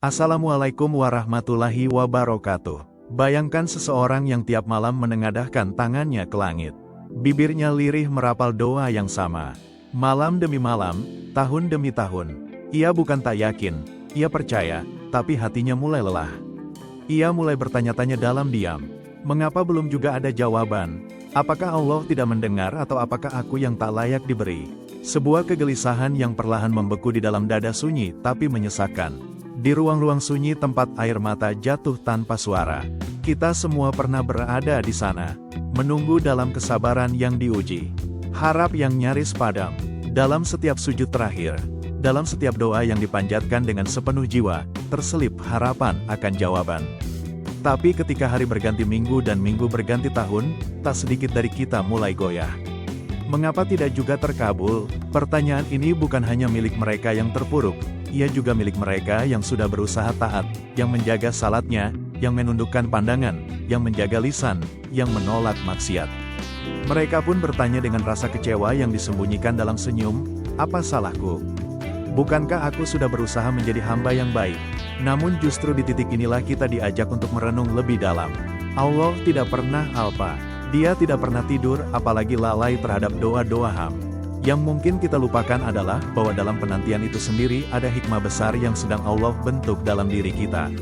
Assalamualaikum warahmatullahi wabarakatuh. Bayangkan seseorang yang tiap malam menengadahkan tangannya ke langit. Bibirnya lirih merapal doa yang sama. Malam demi malam, tahun demi tahun. Ia bukan tak yakin, ia percaya, tapi hatinya mulai lelah. Ia mulai bertanya-tanya dalam diam. Mengapa belum juga ada jawaban? Apakah Allah tidak mendengar atau apakah aku yang tak layak diberi? Sebuah kegelisahan yang perlahan membeku di dalam dada sunyi tapi menyesakkan. Di ruang-ruang sunyi tempat air mata jatuh tanpa suara. Kita semua pernah berada di sana, menunggu dalam kesabaran yang diuji. Harap yang nyaris padam. Dalam setiap sujud terakhir, dalam setiap doa yang dipanjatkan dengan sepenuh jiwa, terselip harapan akan jawaban. Tapi ketika hari berganti minggu dan minggu berganti tahun, tak sedikit dari kita mulai goyah. Mengapa tidak juga terkabul? Pertanyaan ini bukan hanya milik mereka yang terpuruk, ia juga milik mereka yang sudah berusaha taat, yang menjaga salatnya, yang menundukkan pandangan, yang menjaga lisan, yang menolak maksiat. Mereka pun bertanya dengan rasa kecewa yang disembunyikan dalam senyum, apa salahku? Bukankah aku sudah berusaha menjadi hamba yang baik? Namun justru di titik inilah kita diajak untuk merenung lebih dalam. Allah tidak pernah alpa. Dia tidak pernah tidur, apalagi lalai terhadap doa-doa ham. Yang mungkin kita lupakan adalah bahwa dalam penantian itu sendiri ada hikmah besar yang sedang Allah bentuk dalam diri kita.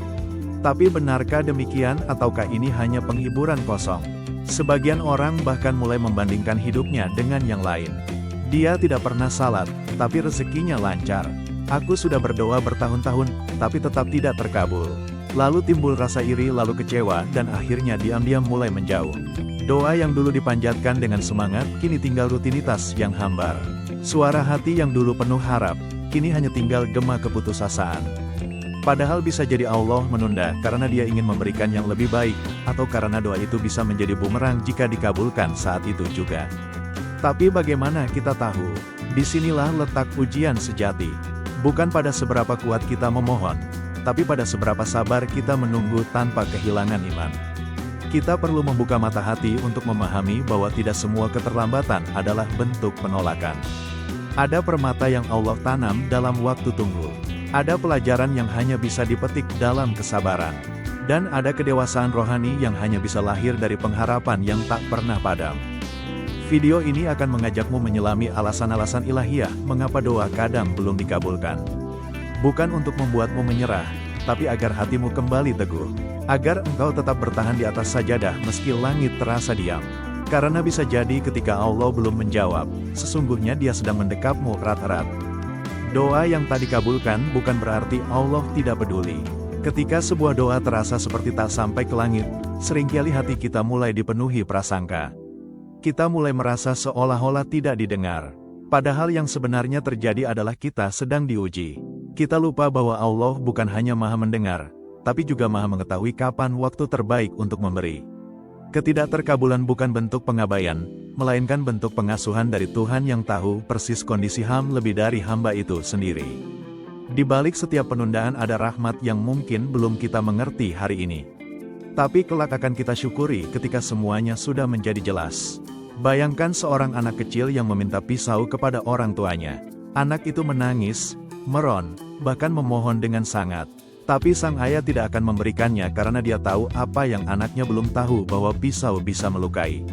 Tapi benarkah demikian ataukah ini hanya penghiburan kosong? Sebagian orang bahkan mulai membandingkan hidupnya dengan yang lain. Dia tidak pernah salat, tapi rezekinya lancar. Aku sudah berdoa bertahun-tahun, tapi tetap tidak terkabul. Lalu timbul rasa iri, lalu kecewa, dan akhirnya diam-diam mulai menjauh. Doa yang dulu dipanjatkan dengan semangat, kini tinggal rutinitas yang hambar. Suara hati yang dulu penuh harap, kini hanya tinggal gema keputusasaan. Padahal bisa jadi Allah menunda karena Dia ingin memberikan yang lebih baik, atau karena doa itu bisa menjadi bumerang jika dikabulkan saat itu juga. Tapi bagaimana kita tahu? Disinilah letak ujian sejati. Bukan pada seberapa kuat kita memohon, tapi pada seberapa sabar kita menunggu tanpa kehilangan iman. Kita perlu membuka mata hati untuk memahami bahwa tidak semua keterlambatan adalah bentuk penolakan. Ada permata yang Allah tanam dalam waktu tunggu. Ada pelajaran yang hanya bisa dipetik dalam kesabaran. Dan ada kedewasaan rohani yang hanya bisa lahir dari pengharapan yang tak pernah padam. Video ini akan mengajakmu menyelami alasan-alasan ilahiyah mengapa doa kadang belum dikabulkan. Bukan untuk membuatmu menyerah, tapi agar hatimu kembali teguh. Agar engkau tetap bertahan di atas sajadah meski langit terasa diam. Karena bisa jadi ketika Allah belum menjawab, sesungguhnya Dia sedang mendekapmu erat-erat. Doa yang tak dikabulkan bukan berarti Allah tidak peduli. Ketika sebuah doa terasa seperti tak sampai ke langit, seringkali hati kita mulai dipenuhi prasangka. Kita mulai merasa seolah-olah tidak didengar. Padahal yang sebenarnya terjadi adalah kita sedang diuji. Kita lupa bahwa Allah bukan hanya Maha mendengar, tapi juga Maha mengetahui kapan waktu terbaik untuk memberi. Ketidakterkabulan bukan bentuk pengabaian, melainkan bentuk pengasuhan dari Tuhan yang tahu persis kondisi lebih dari hamba itu sendiri. Di balik setiap penundaan ada rahmat yang mungkin belum kita mengerti hari ini. Tapi kelak akan kita syukuri ketika semuanya sudah menjadi jelas. Bayangkan seorang anak kecil yang meminta pisau kepada orang tuanya. Anak itu menangis, meron, bahkan memohon dengan sangat. Tapi sang ayah tidak akan memberikannya karena dia tahu apa yang anaknya belum tahu, bahwa pisau bisa melukai.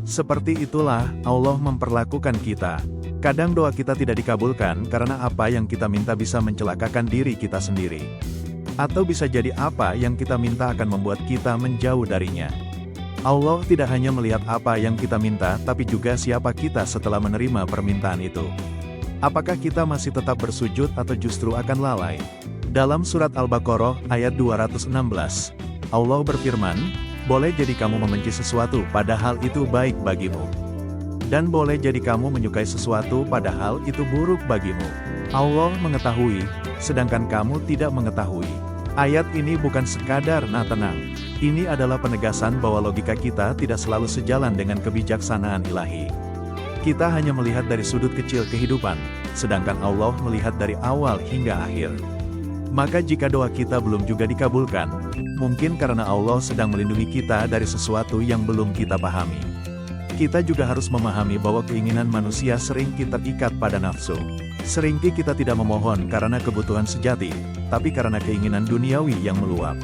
Seperti itulah Allah memperlakukan kita. Kadang doa kita tidak dikabulkan karena apa yang kita minta bisa mencelakakan diri kita sendiri. Atau bisa jadi apa yang kita minta akan membuat kita menjauh darinya. Allah tidak hanya melihat apa yang kita minta, tapi juga siapa kita setelah menerima permintaan itu. Apakah kita masih tetap bersujud atau justru akan lalai? Dalam surat Al-Baqarah, ayat 216, Allah berfirman, boleh jadi kamu membenci sesuatu padahal itu baik bagimu. Dan boleh jadi kamu menyukai sesuatu padahal itu buruk bagimu. Allah mengetahui, sedangkan kamu tidak mengetahui. Ayat ini bukan sekadar tenang. Ini adalah penegasan bahwa logika kita tidak selalu sejalan dengan kebijaksanaan ilahi. Kita hanya melihat dari sudut kecil kehidupan, sedangkan Allah melihat dari awal hingga akhir. Maka jika doa kita belum juga dikabulkan, mungkin karena Allah sedang melindungi kita dari sesuatu yang belum kita pahami. Kita juga harus memahami bahwa keinginan manusia sering kita terikat pada nafsu. Seringkali kita tidak memohon karena kebutuhan sejati, tapi karena keinginan duniawi yang meluap.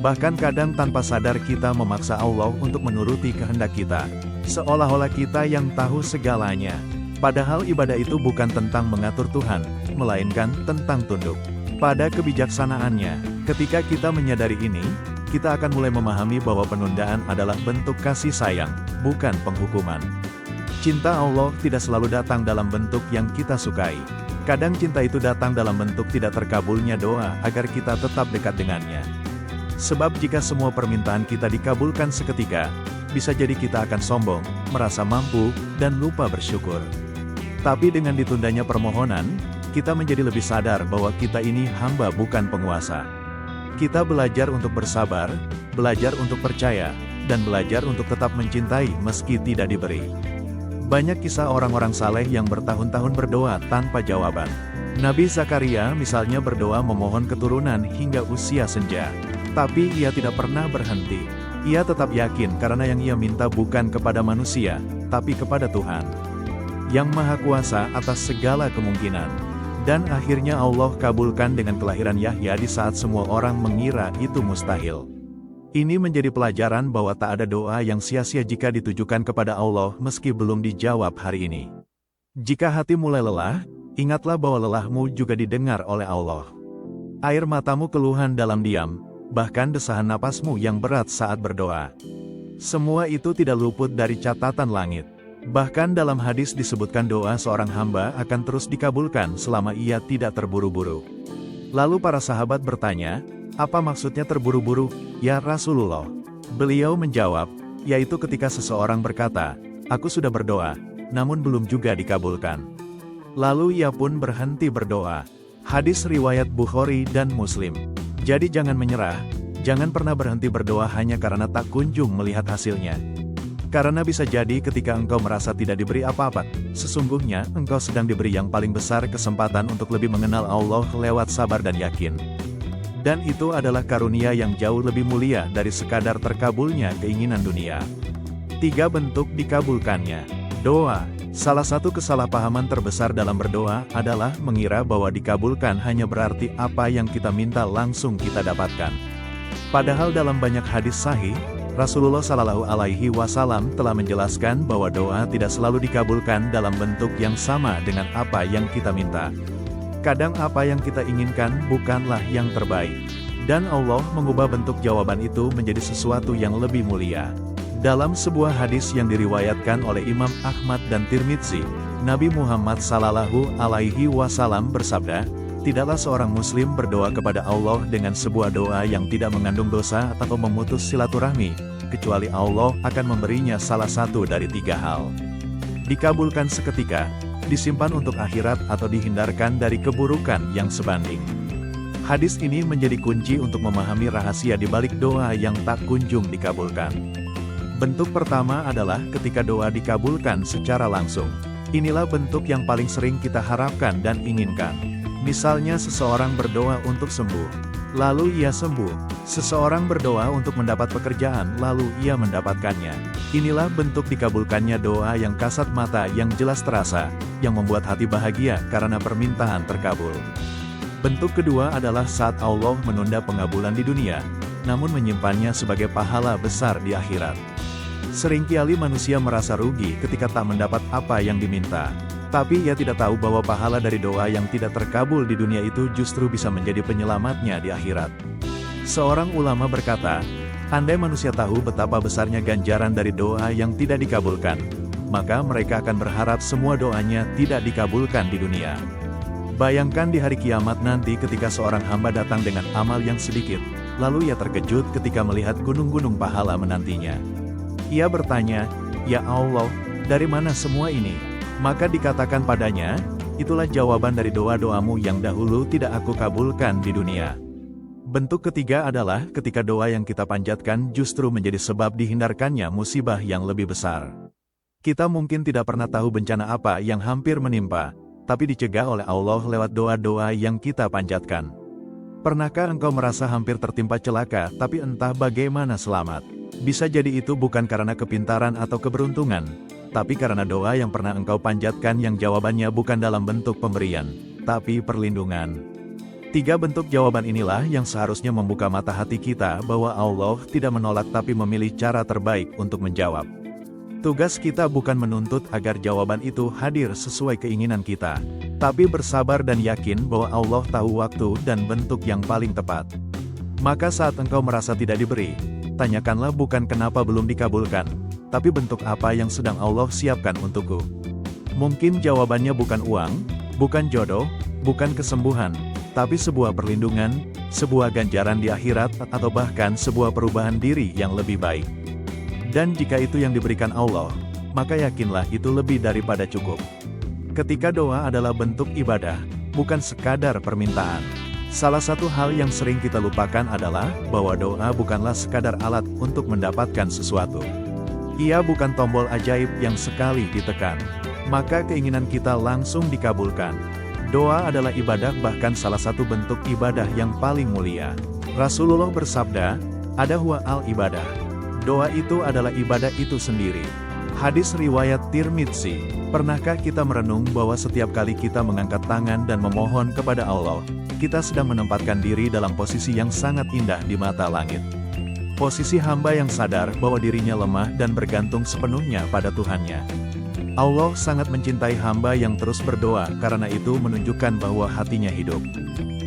Bahkan kadang tanpa sadar kita memaksa Allah untuk menuruti kehendak kita, seolah-olah kita yang tahu segalanya. Padahal ibadah itu bukan tentang mengatur Tuhan, melainkan tentang tunduk pada kebijaksanaannya. Ketika kita menyadari ini, kita akan mulai memahami bahwa penundaan adalah bentuk kasih sayang, bukan penghukuman. Cinta Allah tidak selalu datang dalam bentuk yang kita sukai. Kadang cinta itu datang dalam bentuk tidak terkabulnya doa agar kita tetap dekat dengannya. Sebab jika semua permintaan kita dikabulkan seketika, bisa jadi kita akan sombong, merasa mampu, dan lupa bersyukur. Tapi dengan ditundanya permohonan, kita menjadi lebih sadar bahwa kita ini hamba bukan penguasa. Kita belajar untuk bersabar, belajar untuk percaya, dan belajar untuk tetap mencintai meski tidak diberi. Banyak kisah orang-orang saleh yang bertahun-tahun berdoa tanpa jawaban. Nabi Zakaria misalnya berdoa memohon keturunan hingga usia senja. Tapi ia tidak pernah berhenti. Ia tetap yakin karena yang ia minta bukan kepada manusia, tapi kepada Tuhan yang Maha Kuasa atas segala kemungkinan. Dan akhirnya Allah kabulkan dengan kelahiran Yahya di saat semua orang mengira itu mustahil. Ini menjadi pelajaran bahwa tak ada doa yang sia-sia jika ditujukan kepada Allah meski belum dijawab hari ini. Jika hati mulai lelah, ingatlah bahwa lelahmu juga didengar oleh Allah. Air matamu keluhan dalam diam, bahkan desahan napasmu yang berat saat berdoa. Semua itu tidak luput dari catatan langit. Bahkan dalam hadis disebutkan doa seorang hamba akan terus dikabulkan selama ia tidak terburu-buru. Lalu para sahabat bertanya, apa maksudnya terburu-buru, ya Rasulullah? Beliau menjawab, yaitu ketika seseorang berkata, aku sudah berdoa, namun belum juga dikabulkan. Lalu ia pun berhenti berdoa. Hadis riwayat Bukhari dan Muslim. Jadi jangan menyerah, jangan pernah berhenti berdoa hanya karena tak kunjung melihat hasilnya. Karena bisa jadi ketika engkau merasa tidak diberi apa-apa, sesungguhnya engkau sedang diberi yang paling besar kesempatan untuk lebih mengenal Allah lewat sabar dan yakin. Dan itu adalah karunia yang jauh lebih mulia dari sekadar terkabulnya keinginan dunia. 3 bentuk dikabulkannya. Doa. Salah satu kesalahpahaman terbesar dalam berdoa adalah mengira bahwa dikabulkan hanya berarti apa yang kita minta langsung kita dapatkan. Padahal dalam banyak hadis sahih, Rasulullah Shallallahu Alaihi Wasallam telah menjelaskan bahwa doa tidak selalu dikabulkan dalam bentuk yang sama dengan apa yang kita minta. Kadang apa yang kita inginkan bukanlah yang terbaik. Dan Allah mengubah bentuk jawaban itu menjadi sesuatu yang lebih mulia. Dalam sebuah hadis yang diriwayatkan oleh Imam Ahmad dan Tirmidzi, Nabi Muhammad Sallallahu Alaihi Wasallam bersabda, tidaklah seorang muslim berdoa kepada Allah dengan sebuah doa yang tidak mengandung dosa atau memutus silaturahmi, kecuali Allah akan memberinya salah satu dari 3 hal. Dikabulkan seketika, disimpan untuk akhirat atau dihindarkan dari keburukan yang sebanding. Hadis ini menjadi kunci untuk memahami rahasia di balik doa yang tak kunjung dikabulkan. Bentuk pertama adalah ketika doa dikabulkan secara langsung. Inilah bentuk yang paling sering kita harapkan dan inginkan. Misalnya seseorang berdoa untuk sembuh, lalu ia sembuh. Seseorang berdoa untuk mendapat pekerjaan, lalu ia mendapatkannya. Inilah bentuk dikabulkannya doa yang kasat mata yang jelas terasa, yang membuat hati bahagia karena permintaan terkabul. Bentuk kedua adalah saat Allah menunda pengabulan di dunia, namun menyimpannya sebagai pahala besar di akhirat. Seringkali manusia merasa rugi ketika tak mendapat apa yang diminta. Tapi ia tidak tahu bahwa pahala dari doa yang tidak terkabul di dunia itu justru bisa menjadi penyelamatnya di akhirat. Seorang ulama berkata, andai manusia tahu betapa besarnya ganjaran dari doa yang tidak dikabulkan, maka mereka akan berharap semua doanya tidak dikabulkan di dunia. Bayangkan di hari kiamat nanti ketika seorang hamba datang dengan amal yang sedikit, lalu ia terkejut ketika melihat gunung-gunung pahala menantinya. Ia bertanya, ya Allah, dari mana semua ini? Maka dikatakan padanya, itulah jawaban dari doa-doamu yang dahulu tidak aku kabulkan di dunia. Bentuk ketiga adalah ketika doa yang kita panjatkan justru menjadi sebab dihindarkannya musibah yang lebih besar. Kita mungkin tidak pernah tahu bencana apa yang hampir menimpa, tapi dicegah oleh Allah lewat doa-doa yang kita panjatkan. Pernahkah engkau merasa hampir tertimpa celaka tapi entah bagaimana selamat? Bisa jadi itu bukan karena kepintaran atau keberuntungan, tapi karena doa yang pernah engkau panjatkan yang jawabannya bukan dalam bentuk pemberian, tapi perlindungan. 3 bentuk jawaban inilah yang seharusnya membuka mata hati kita bahwa Allah tidak menolak tapi memilih cara terbaik untuk menjawab. Tugas kita bukan menuntut agar jawaban itu hadir sesuai keinginan kita, tapi bersabar dan yakin bahwa Allah tahu waktu dan bentuk yang paling tepat. Maka saat engkau merasa tidak diberi, tanyakanlah bukan kenapa belum dikabulkan, tapi bentuk apa yang sedang Allah siapkan untukku. Mungkin jawabannya bukan uang, bukan jodoh, bukan kesembuhan, tapi sebuah perlindungan, sebuah ganjaran di akhirat, atau bahkan sebuah perubahan diri yang lebih baik. Dan jika itu yang diberikan Allah, maka yakinlah itu lebih daripada cukup. Ketika doa adalah bentuk ibadah, bukan sekadar permintaan. Salah satu hal yang sering kita lupakan adalah bahwa doa bukanlah sekadar alat untuk mendapatkan sesuatu. Ia bukan tombol ajaib yang sekali ditekan, maka keinginan kita langsung dikabulkan. Doa adalah ibadah, bahkan salah satu bentuk ibadah yang paling mulia. Rasulullah bersabda, "Ada huwa al-ibadah." Doa itu adalah ibadah itu sendiri. Hadis riwayat Tirmidzi. Pernahkah kita merenung bahwa setiap kali kita mengangkat tangan dan memohon kepada Allah, kita sedang menempatkan diri dalam posisi yang sangat indah di mata langit. Posisi hamba yang sadar bahwa dirinya lemah dan bergantung sepenuhnya pada Tuhannya. Allah sangat mencintai hamba yang terus berdoa, karena itu menunjukkan bahwa hatinya hidup.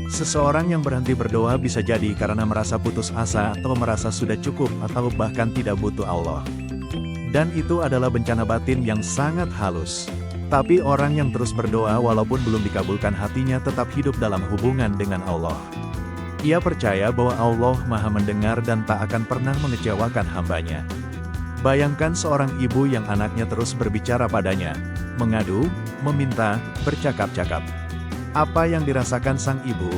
Seseorang yang berhenti berdoa bisa jadi karena merasa putus asa atau merasa sudah cukup atau bahkan tidak butuh Allah. Dan itu adalah bencana batin yang sangat halus. Tapi orang yang terus berdoa walaupun belum dikabulkan hatinya tetap hidup dalam hubungan dengan Allah. Ia percaya bahwa Allah Maha mendengar dan tak akan pernah mengecewakan hambanya. Bayangkan seorang ibu yang anaknya terus berbicara padanya, mengadu, meminta, bercakap-cakap. Apa yang dirasakan sang ibu?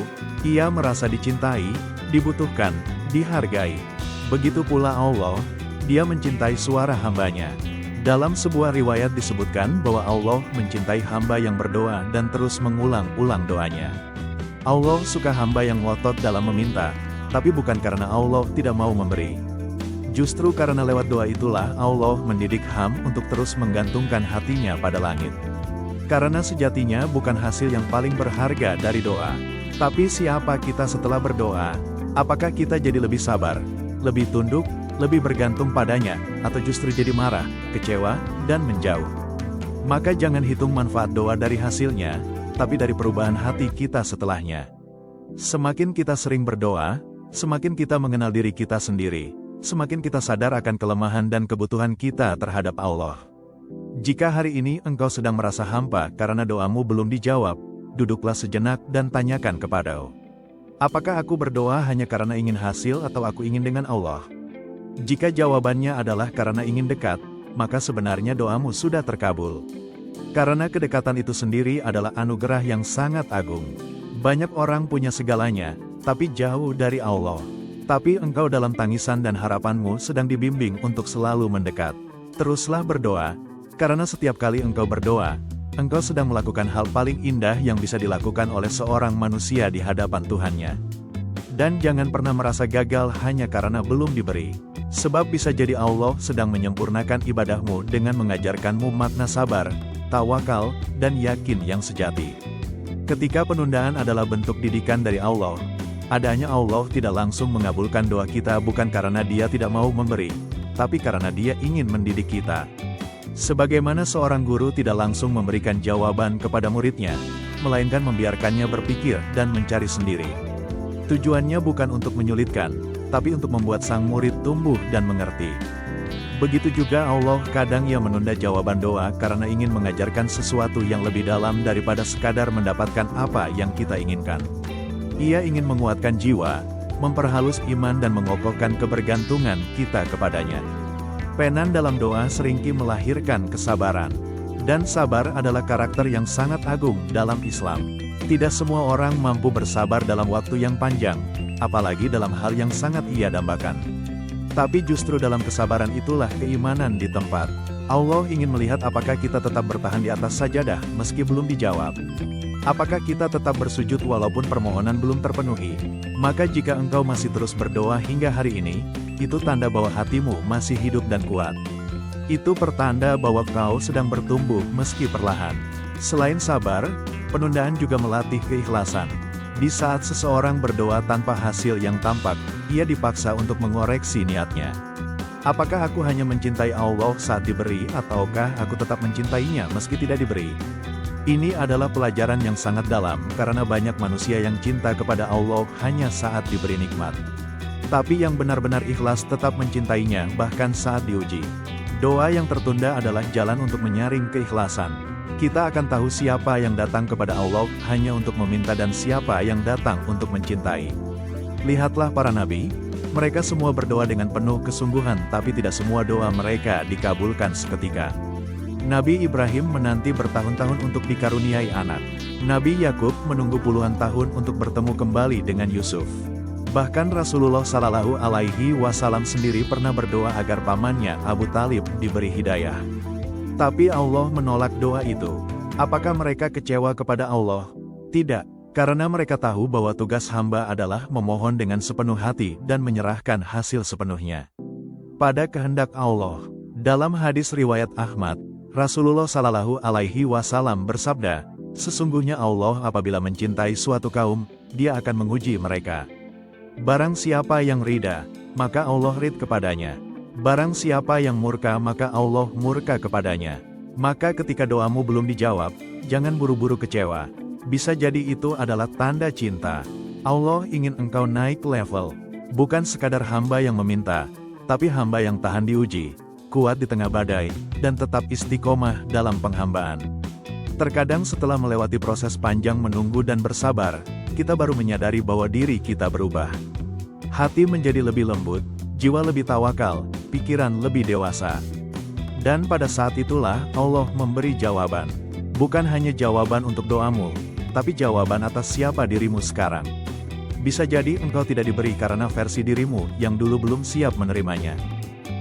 Ia merasa dicintai, dibutuhkan, dihargai. Begitu pula Allah, Dia mencintai suara hambanya. Dalam sebuah riwayat disebutkan bahwa Allah mencintai hamba yang berdoa dan terus mengulang-ulang doanya. Allah suka hamba yang ngotot dalam meminta, tapi bukan karena Allah tidak mau memberi. Justru karena lewat doa itulah Allah mendidik hamba untuk terus menggantungkan hatinya pada langit. Karena sejatinya bukan hasil yang paling berharga dari doa, tapi siapa kita setelah berdoa. Apakah kita jadi lebih sabar, lebih tunduk, lebih bergantung padanya, atau justru jadi marah, kecewa, dan menjauh? Maka jangan hitung manfaat doa dari hasilnya, tapi dari perubahan hati kita setelahnya. Semakin kita sering berdoa, semakin kita mengenal diri kita sendiri. Semakin kita sadar akan kelemahan dan kebutuhan kita terhadap Allah. Jika hari ini engkau sedang merasa hampa karena doamu belum dijawab, duduklah sejenak dan tanyakan kepada Allah. Apakah aku berdoa hanya karena ingin hasil atau aku ingin dengan Allah? Jika jawabannya adalah karena ingin dekat, maka sebenarnya doamu sudah terkabul. Karena kedekatan itu sendiri adalah anugerah yang sangat agung. Banyak orang punya segalanya, tapi jauh dari Allah. Tapi engkau dalam tangisan dan harapanmu sedang dibimbing untuk selalu mendekat. Teruslah berdoa, karena setiap kali engkau berdoa, engkau sedang melakukan hal paling indah yang bisa dilakukan oleh seorang manusia di hadapan Tuhannya. Dan jangan pernah merasa gagal hanya karena belum diberi. Sebab bisa jadi Allah sedang menyempurnakan ibadahmu dengan mengajarkanmu makna sabar, tawakal, dan yakin yang sejati. Ketika penundaan adalah bentuk didikan dari Allah, adanya Allah tidak langsung mengabulkan doa kita bukan karena Dia tidak mau memberi, tapi karena Dia ingin mendidik kita. Sebagaimana seorang guru tidak langsung memberikan jawaban kepada muridnya, melainkan membiarkannya berpikir dan mencari sendiri. Tujuannya bukan untuk menyulitkan, tapi untuk membuat sang murid tumbuh dan mengerti. Begitu juga Allah kadang Ia menunda jawaban doa karena ingin mengajarkan sesuatu yang lebih dalam daripada sekadar mendapatkan apa yang kita inginkan. Ia ingin menguatkan jiwa, memperhalus iman dan mengokohkan kebergantungan kita kepadanya. Penan dalam doa seringkali melahirkan kesabaran. Dan sabar adalah karakter yang sangat agung dalam Islam. Tidak semua orang mampu bersabar dalam waktu yang panjang, apalagi dalam hal yang sangat ia dambakan. Tapi justru dalam kesabaran itulah keimanan di tempat. Allah ingin melihat apakah kita tetap bertahan di atas sajadah meski belum dijawab. Apakah kita tetap bersujud walaupun permohonan belum terpenuhi? Maka jika engkau masih terus berdoa hingga hari ini, itu tanda bahwa hatimu masih hidup dan kuat. Itu pertanda bahwa kau sedang bertumbuh meski perlahan. Selain sabar, penundaan juga melatih keikhlasan. Di saat seseorang berdoa tanpa hasil yang tampak, ia dipaksa untuk mengoreksi niatnya. Apakah aku hanya mencintai Allah saat diberi, ataukah aku tetap mencintainya meski tidak diberi? Ini adalah pelajaran yang sangat dalam, karena banyak manusia yang cinta kepada Allah hanya saat diberi nikmat. Tapi yang benar-benar ikhlas tetap mencintainya bahkan saat diuji. Doa yang tertunda adalah jalan untuk menyaring keikhlasan. Kita akan tahu siapa yang datang kepada Allah hanya untuk meminta dan siapa yang datang untuk mencintai. Lihatlah para nabi, mereka semua berdoa dengan penuh kesungguhan, tapi tidak semua doa mereka dikabulkan seketika. Nabi Ibrahim menanti bertahun-tahun untuk dikaruniai anak. Nabi Yakub menunggu puluhan tahun untuk bertemu kembali dengan Yusuf. Bahkan Rasulullah Shallallahu Alaihi Wasallam sendiri pernah berdoa agar pamannya Abu Talib diberi hidayah. Tapi Allah menolak doa itu. Apakah mereka kecewa kepada Allah? Tidak, karena mereka tahu bahwa tugas hamba adalah memohon dengan sepenuh hati dan menyerahkan hasil sepenuhnya pada kehendak Allah. Dalam hadis riwayat Ahmad, Rasulullah Shallallahu Alaihi Wasallam bersabda, sesungguhnya Allah apabila mencintai suatu kaum, Dia akan menguji mereka. Barang siapa yang rida, maka Allah rid kepadanya. Barang siapa yang murka, maka Allah murka kepadanya. Maka ketika doamu belum dijawab, jangan buru-buru kecewa. Bisa jadi itu adalah tanda cinta. Allah ingin engkau naik level. Bukan sekadar hamba yang meminta, tapi hamba yang tahan diuji, kuat di tengah badai, dan tetap istiqomah dalam penghambaan. Terkadang setelah melewati proses panjang menunggu dan bersabar, kita baru menyadari bahwa diri kita berubah. Hati menjadi lebih lembut, jiwa lebih tawakal, pikiran lebih dewasa. Dan pada saat itulah Allah memberi jawaban. Bukan hanya jawaban untuk doamu, tapi jawaban atas siapa dirimu sekarang. Bisa jadi engkau tidak diberi karena versi dirimu yang dulu belum siap menerimanya.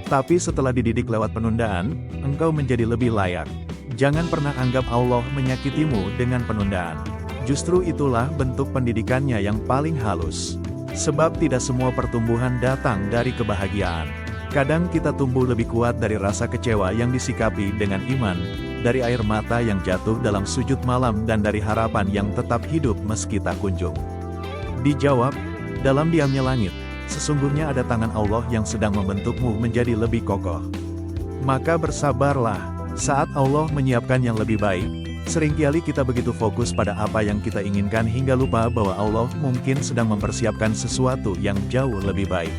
Tapi setelah dididik lewat penundaan, engkau menjadi lebih layak. Jangan pernah anggap Allah menyakitimu dengan penundaan. Justru itulah bentuk pendidikannya yang paling halus. Sebab tidak semua pertumbuhan datang dari kebahagiaan. Kadang kita tumbuh lebih kuat dari rasa kecewa yang disikapi dengan iman, dari air mata yang jatuh dalam sujud malam dan dari harapan yang tetap hidup meski tak kunjung dijawab. Dalam diamnya langit, sesungguhnya ada tangan Allah yang sedang membentukmu menjadi lebih kokoh. Maka bersabarlah, saat Allah menyiapkan yang lebih baik. Seringkali kita begitu fokus pada apa yang kita inginkan hingga lupa bahwa Allah mungkin sedang mempersiapkan sesuatu yang jauh lebih baik.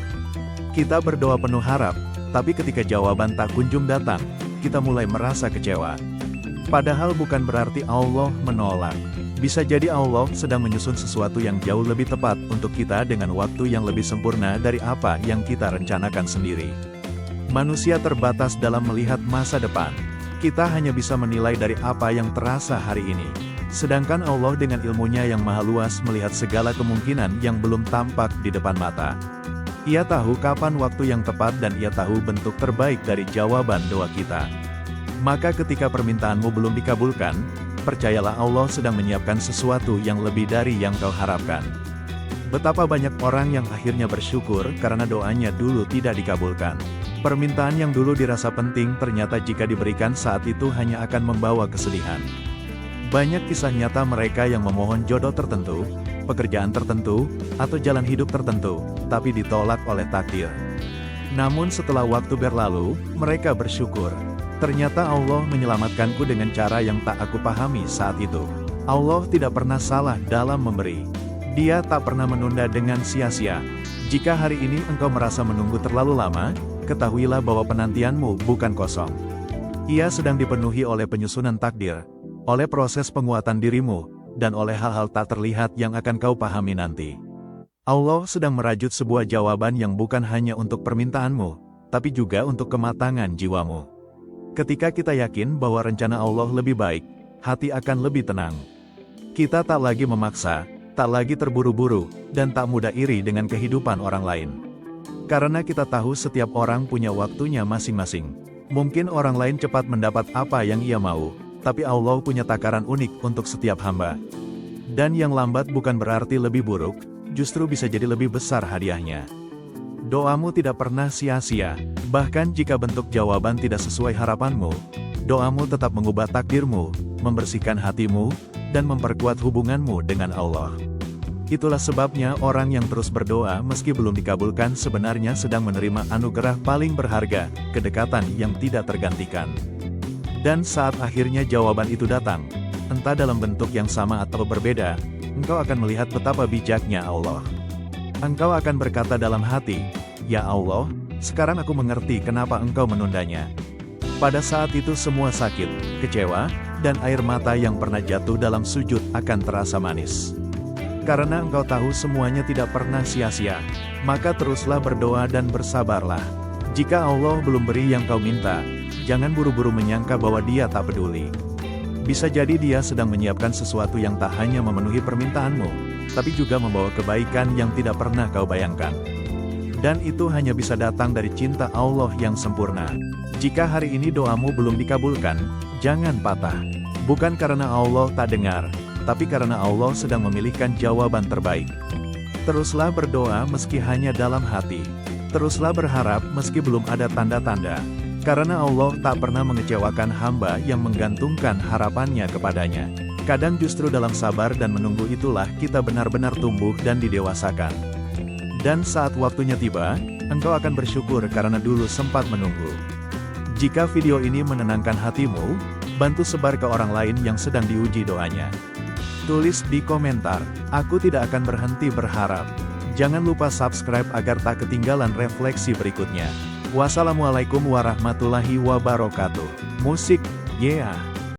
Kita berdoa penuh harap, tapi ketika jawaban tak kunjung datang, kita mulai merasa kecewa. Padahal bukan berarti Allah menolak. Bisa jadi Allah sedang menyusun sesuatu yang jauh lebih tepat untuk kita dengan waktu yang lebih sempurna dari apa yang kita rencanakan sendiri. Manusia terbatas dalam melihat masa depan. Kita hanya bisa menilai dari apa yang terasa hari ini. Sedangkan Allah dengan ilmunya yang maha luas melihat segala kemungkinan yang belum tampak di depan mata. Ia tahu kapan waktu yang tepat dan Ia tahu bentuk terbaik dari jawaban doa kita. Maka ketika permintaanmu belum dikabulkan, percayalah Allah sedang menyiapkan sesuatu yang lebih dari yang kau harapkan. Betapa banyak orang yang akhirnya bersyukur karena doanya dulu tidak dikabulkan. Permintaan yang dulu dirasa penting ternyata jika diberikan saat itu hanya akan membawa kesedihan. Banyak kisah nyata mereka yang memohon jodoh tertentu, pekerjaan tertentu, atau jalan hidup tertentu, tapi ditolak oleh takdir. Namun setelah waktu berlalu, mereka bersyukur. Ternyata Allah menyelamatkanku dengan cara yang tak aku pahami saat itu. Allah tidak pernah salah dalam memberi. Dia tak pernah menunda dengan sia-sia. Jika hari ini engkau merasa menunggu terlalu lama, ketahuilah bahwa penantianmu bukan kosong. Ia sedang dipenuhi oleh penyusunan takdir, oleh proses penguatan dirimu, dan oleh hal-hal tak terlihat yang akan kau pahami nanti. Allah sedang merajut sebuah jawaban yang bukan hanya untuk permintaanmu, tapi juga untuk kematangan jiwamu. Ketika kita yakin bahwa rencana Allah lebih baik, hati akan lebih tenang. Kita tak lagi memaksa, tak lagi terburu-buru, dan tak mudah iri dengan kehidupan orang lain. Karena kita tahu setiap orang punya waktunya masing-masing. Mungkin orang lain cepat mendapat apa yang ia mau, tapi Allah punya takaran unik untuk setiap hamba. Dan yang lambat bukan berarti lebih buruk, justru bisa jadi lebih besar hadiahnya. Doamu tidak pernah sia-sia, bahkan jika bentuk jawaban tidak sesuai harapanmu, doamu tetap mengubah takdirmu, membersihkan hatimu, dan memperkuat hubunganmu dengan Allah. Itulah sebabnya orang yang terus berdoa meski belum dikabulkan sebenarnya sedang menerima anugerah paling berharga, kedekatan yang tidak tergantikan. Dan saat akhirnya jawaban itu datang, entah dalam bentuk yang sama atau berbeda, engkau akan melihat betapa bijaknya Allah. Engkau akan berkata dalam hati, "Ya Allah, sekarang aku mengerti kenapa engkau menundanya." Pada saat itu semua sakit, kecewa, dan air mata yang pernah jatuh dalam sujud akan terasa manis. Karena engkau tahu semuanya tidak pernah sia-sia, maka teruslah berdoa dan bersabarlah. Jika Allah belum beri yang kau minta, jangan buru-buru menyangka bahwa Dia tak peduli. Bisa jadi Dia sedang menyiapkan sesuatu yang tak hanya memenuhi permintaanmu, tapi juga membawa kebaikan yang tidak pernah kau bayangkan. Dan itu hanya bisa datang dari cinta Allah yang sempurna. Jika hari ini doamu belum dikabulkan, jangan patah. Bukan karena Allah tak dengar, tapi karena Allah sedang memilihkan jawaban terbaik. Teruslah berdoa meski hanya dalam hati. Teruslah berharap meski belum ada tanda-tanda. Karena Allah tak pernah mengecewakan hamba yang menggantungkan harapannya kepadanya. Kadang justru dalam sabar dan menunggu itulah kita benar-benar tumbuh dan didewasakan. Dan saat waktunya tiba, engkau akan bersyukur karena dulu sempat menunggu. Jika video ini menenangkan hatimu, bantu sebar ke orang lain yang sedang diuji doanya. Tulis di komentar, "Aku tidak akan berhenti berharap." Jangan lupa subscribe agar tak ketinggalan refleksi berikutnya. Wassalamualaikum warahmatullahi wabarakatuh. Musik, yeah.